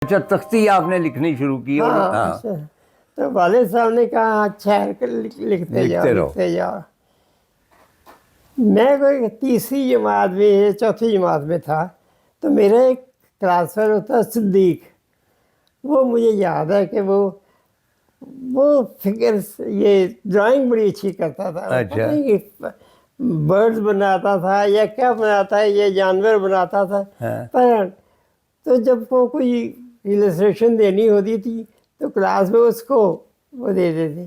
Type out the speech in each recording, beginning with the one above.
اچھا تختی آپ نے لکھنی شروع کی اور اچھا تو والد صاحب نے کہا اچھا لکھتے جاؤ لکھتے جاؤ. میں کوئی تیسری جماعت میں یا چوتھی جماعت میں تھا تو میرا ایک کلاس فر ہوتا صدیق. وہ مجھے یاد ہے کہ وہ فگر یہ ڈرائنگ بڑی اچھی کرتا تھا. اچھا برڈز بناتا تھا یا کیا بناتا ہے یہ جانور بناتا تھا. پر تو جب کو کوئی السٹریشن دینی ہوتی تھی تو کلاس میں اس کو وہ دے دیتے.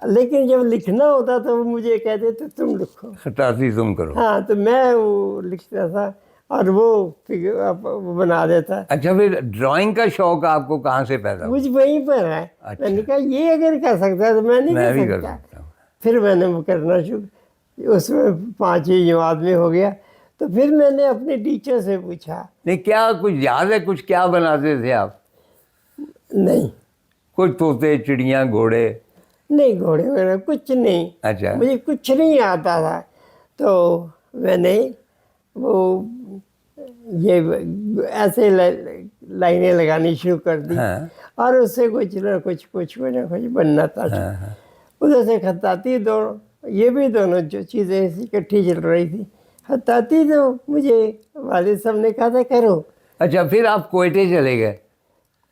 لیکن جب لکھنا ہوتا تو وہ مجھے کہتے تھے تم لکھو. خطاطی تم کرو. ہاں تو میں وہ لکھتا تھا اور وہ بنا دیتا. اچھا پھر ڈرائنگ کا شوق آپ کو کہاں سے پیدا ہوا؟ مجھ وہیں پر ہے. میں نے کہا یہ اگر کر سکتا ہے تو میں نہیں کر سکتا. پھر میں نے وہ کرنا شروع. اس میں 5ویں جماعت میں ہو گیا تو پھر میں نے اپنے ٹیچر سے پوچھا. نہیں کیا کچھ یاد ہے کچھ کیا بناتے تھے آپ؟ نہیں کچھ طوطے چڑیاں گھوڑے؟ نہیں گھوڑے وغیرہ کچھ نہیں. اچھا مجھے کچھ نہیں آتا تھا تو میں نے وہ یہ ایسے لائنیں لگانی شروع کر دی اور اس سے کچھ نہ کچھ بننا تھا. ادھر سے خطاطی یہ بھی دونوں جو چیزیں اکٹھی چل رہی تھی. خطاطی تو مجھے والد صاحب نے کہا تھا کرو. اچھا پھر آپ کوئٹے چلے گئے؟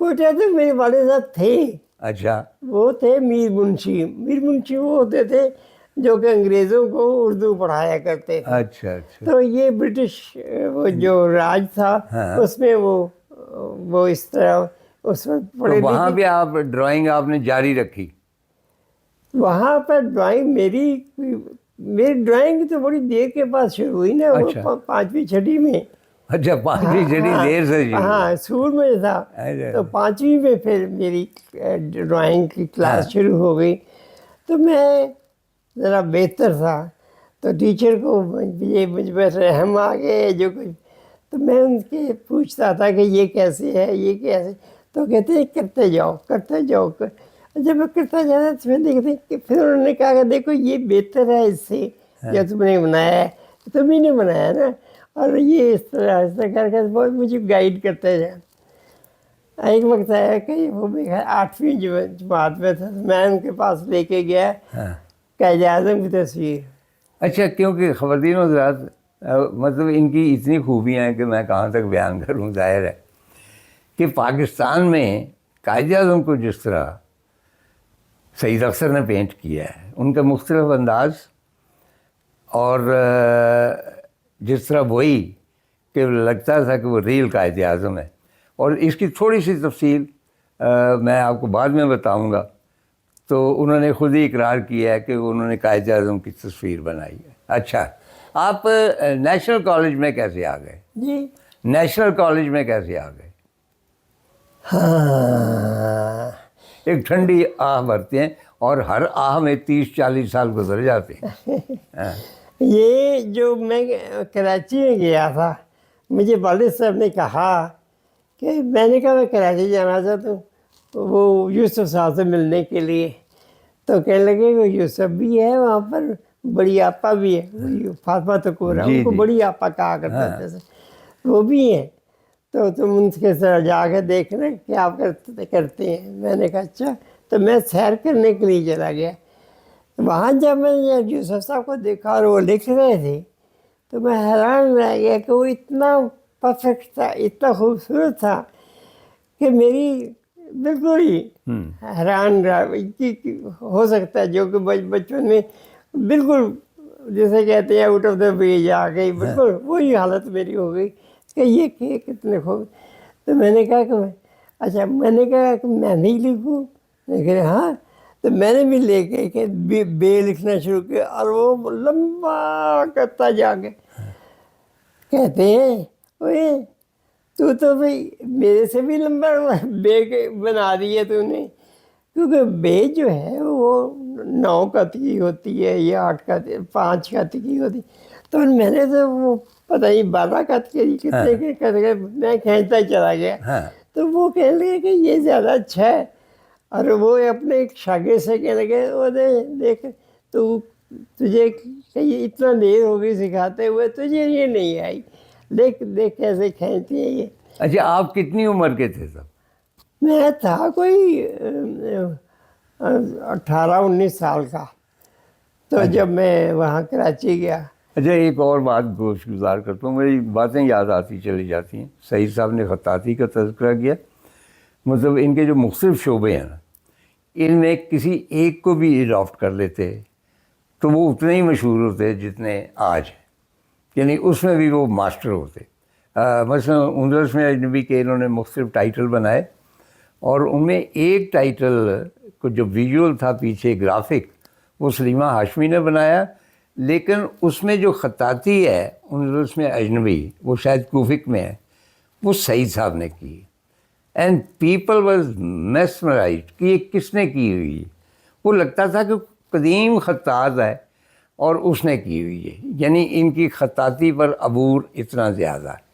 کوئٹہ تو میرے والد صاحب تھے. اچھا وہ تھے میر منشی. میر منشی وہ ہوتے تھے جو کہ انگریزوں کو اردو پڑھایا کرتے تھے. اچھا اچھا تو یہ برٹش وہ جو راج تھا اس میں وہ اس طرح اس میں پڑھے. وہاں پہ آپ ڈرائنگ آپ نے جاری رکھی؟ وہاں پر ڈرائنگ میری ڈرائنگ تو بڑی دیر کے بعد شروع ہوئی نا. 5ویں 6ویں میں. اچھا 5ویں 6ویں دیر سے؟ ہاں اسکول میں تھا تو 5ویں میں پھر میری ڈرائنگ کی کلاس شروع ہو گئی. تو میں ذرا بہتر تھا تو ٹیچر کو یہ مجھ پر رحم آ گئے جو کچھ. تو میں ان کے پوچھتا تھا کہ یہ کیسے ہے یہ کیسے. تو کہتے ہیں کرتے جاؤ کرتے جاؤ. جب میں کرتا جاتا تو پھر دیکھتے کہ پھر انہوں نے کہا کہ دیکھو یہ بہتر ہے اس سے جو تم نے بنایا ہے. تم ہی نے بنایا نا اور یہ اس طرح کر کے بہت مجھے گائیڈ کرتے جائیں. ایک وقت آیا کہ وہ 8ویں جماعت میں تھا. میں ان کے پاس لے کے گیا قائد اعظم کی تصویر. اچھا کیونکہ خواتین حضرات مطلب ان کی اتنی خوبیاں ہیں کہ میں کہاں تک بیان کروں. ظاہر ہے کہ پاکستان میں قائد اعظم کو جس طرح سعید اکثر نے پینٹ کیا ہے ان کا مختلف انداز اور جس طرح وہی کہ لگتا تھا کہ وہ ریل قائد اعظم ہے. اور اس کی تھوڑی سی تفصیل میں آپ کو بعد میں بتاؤں گا. تو انہوں نے خود ہی اقرار کیا ہے کہ انہوں نے قائد اعظم کی تصویر بنائی ہے. اچھا آپ نیشنل کالج میں کیسے آ گئے؟ جی نیشنل کالج میں کیسے آ گئے؟ ہاں ایک ٹھنڈی آہ بھرتے ہیں اور ہر آہ میں 30-40 سال گزر جاتے ہیں. یہ جو میں کراچی میں گیا تھا مجھے والد صاحب نے کہا کہ میں نے کہا میں کراچی جانا چاہتا ہوں وہ یوسف صاحب سے ملنے کے لیے. تو کہنے لگے کہ یوسف بھی ہے وہاں پر بڑی آپا بھی ہے فاطمہ تکور ان کو بڑی آپا کہا کرتے تھے وہ بھی ہیں تو تم ان کے ساتھ جا کے دیکھنا کیا کرتے ہیں. میں نے کہا اچھا. تو میں سیر کرنے کے لیے چلا گیا. وہاں جب میں نے یوسف صاحب کو دیکھا اور وہ لکھ رہے تھے تو میں حیران رہ گیا کہ وہ اتنا پرفیکٹ تھا اتنا خوبصورت تھا کہ میری بالکل ہی حیران رہا ہو سکتا ہے جو کہ بچپن میں بالکل جیسے کہتے ہیں آؤٹ آف دا وے آ گئی. بالکل وہی حالت میری ہو گئی کہ یہ کتنے خوب. تو میں نے کہا کہ اچھا میں نے کہا کہ میں نہیں لکھوں. لیکن ہاں تو میں نے بھی لے کے کہ بے لکھنا شروع کیا اور وہ لمبا کرتا جا کے کہتے ہیں تو بھائی میرے سے بھی لمبا بے بنا دی ہے تو نے. کیونکہ بے جو ہے وہ 9 خط کی ہوتی ہے یا 8 خط 5 خط کی ہوتی. تو میں نے تو وہ پتہ نہیں 12 خط کے کتنے کے میں کھینچتا چلا گیا. تو وہ کہنے لگے کہ یہ زیادہ اچھا ہے. اور وہ اپنے ایک شاگرد سے کہنے لگے وہ دیکھ تو تجھے اتنا دیر ہو گئی سکھاتے ہوئے تجھے یہ نہیں آئی دیکھ کیسے کھینچتی ہے یہ. اچھا آپ کتنی عمر کے تھے سب؟ میں تھا کوئی 18-19 سال کا، تو جب میں وہاں کراچی گیا. اچھا ایک اور بات گوش گزار کرتا ہوں، میری باتیں یاد آتی چلی جاتی ہیں. سعید صاحب نے خطاطی کا تذکرہ کیا، مطلب ان کے جو مختلف شعبے ہیں نا، ان میں کسی ایک کو بھی اڈاپٹ کر لیتے تو وہ اتنے ہی مشہور ہوتے جتنے آج ہیں، یعنی اس میں بھی وہ ماسٹر ہوتے. مثلا اندرس میں اجنبی کے انہوں نے مختلف ٹائٹل بنائے، اور ان میں ایک ٹائٹل کو جو ویژول تھا پیچھے گرافک، وہ سلیمہ ہاشمی نے بنایا، لیکن اس میں جو خطاطی ہے اندرس میں اجنبی، وہ شاید کوفک میں ہے، وہ سعید صاحب نے کی. اینڈ پیپل واز میسمرائزڈ کہ یہ کس نے کی ہوئی. وہ لگتا تھا کہ قدیم خطاط ہے اور اس نے کی ہوئی ہے، یعنی ان کی خطاطی پر عبور اتنا زیادہ ہے.